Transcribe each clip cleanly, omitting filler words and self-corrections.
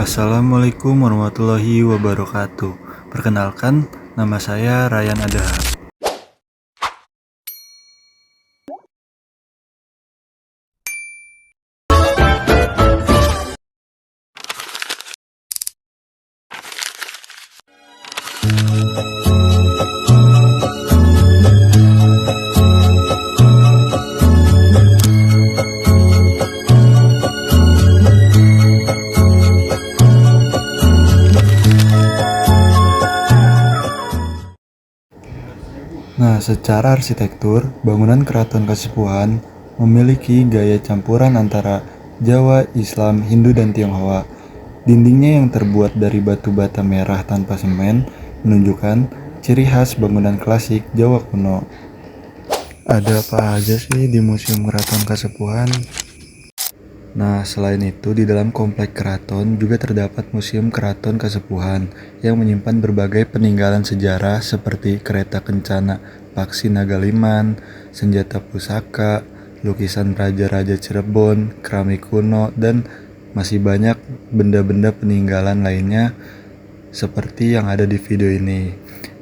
Assalamualaikum warahmatullahi wabarakatuh. Perkenalkan, nama saya Ryan Adahar. Nah, secara arsitektur, bangunan Keraton Kasepuhan memiliki gaya campuran antara Jawa, Islam, Hindu, dan Tionghoa. Dindingnya yang terbuat dari batu bata merah tanpa semen menunjukkan ciri khas bangunan klasik Jawa kuno. Ada apa aja sih di Museum Keraton Kasepuhan? Nah, selain itu, di dalam komplek keraton juga terdapat Museum Keraton Kasepuhan yang menyimpan berbagai peninggalan sejarah seperti kereta kencana Paksi Nagaliman, senjata pusaka, lukisan raja-raja Cirebon, keramik kuno, dan masih banyak benda-benda peninggalan lainnya seperti yang ada di video ini.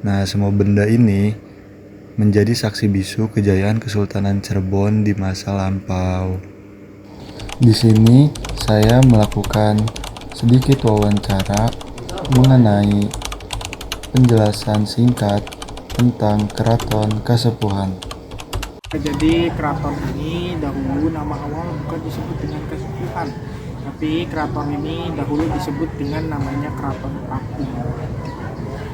Nah, semua benda ini menjadi saksi bisu kejayaan Kesultanan Cirebon di masa lampau. Di sini saya melakukan sedikit wawancara mengenai penjelasan singkat tentang Keraton Kasepuhan. Jadi keraton ini dahulu nama awal bukan disebut dengan Kasepuhan, tapi keraton ini dahulu disebut dengan namanya Keraton Pakung.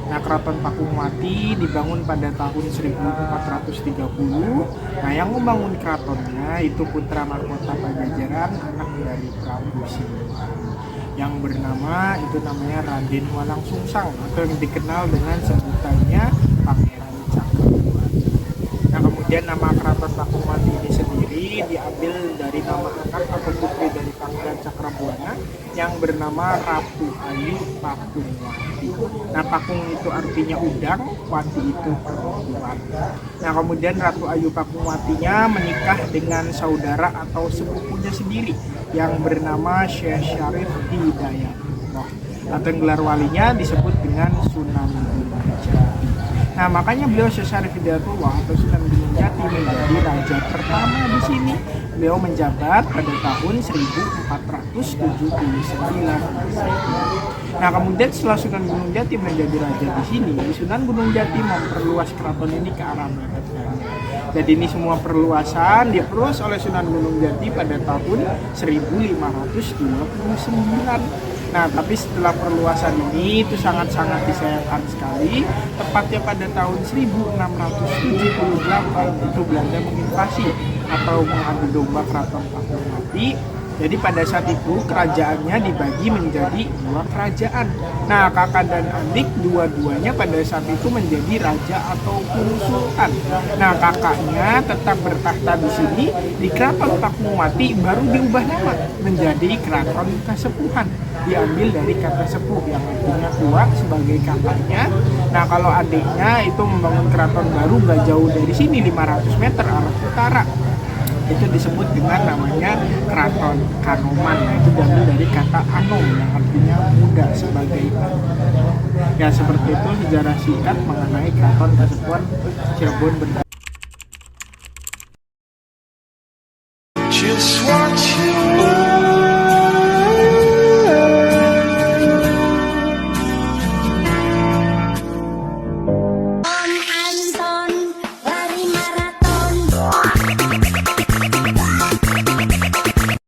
Nah, Keraton Pakungwati dibangun pada tahun 1430. Nah, yang membangun keratonnya itu putra mahkota Pajajaran, anak dari Prabu Siliwangi, yang bernama itu namanya Raden Walangsungsang atau yang dikenal dengan sebutannya Pangeran Cakrabuana. Nah, kemudian nama Keraton Pakungwati ini sendiri diambil dari nama anak atau putri dari Pangeran Cakrabuana yang bernama Ratu Ayu Pakungwati. Nah, Pakung itu artinya udang, Wati itu perempuan. Nah, kemudian Ratu Ayu Pakungwatinya menikah dengan saudara atau sepupunya sendiri yang bernama Syekh Syarif Hidayatullah, atau gelar walinya disebut dengan Sunan Gunung Jati. Nah, makanya beliau Syekh Syarif Hidayatullah atau Sunan Gunung Jati menjadi raja pertama di sini. Beliau menjabat pada tahun 1479 Nah, kemudian setelah Sunan Gunung Jati menjadi raja di sini, Sunan Gunung Jati memperluas keraton ini ke arah barat. Jadi ini semua perluasan diperluas oleh Sunan Gunung Jati pada tahun 1529. Nah, tapi setelah perluasan ini itu sangat-sangat disayangkan sekali. Tepatnya pada tahun 1678 itu Belanda menginvasi atau mengadu domba Keraton Pakungwati. Jadi pada saat itu kerajaannya dibagi menjadi dua kerajaan. Nah, kakak dan adik dua-duanya pada saat itu menjadi raja ataupun sultan. Nah, kakaknya tetap bertahta di sini di Keraton Pakungwati, baru diubah nama menjadi Keraton Kasepuhan. Diambil dari kata sepuh yang artinya tua sebagai kakaknya. Nah, kalau adiknya itu membangun keraton baru gak jauh dari sini 500 meter arah utara. Itu disebut dengan namanya Keraton Kanoman. Nah, itu diambil dari kata anom yang artinya muda sebagai ya, seperti itu sejarah singkat mengenai Keraton Kasepuhan Cirebon.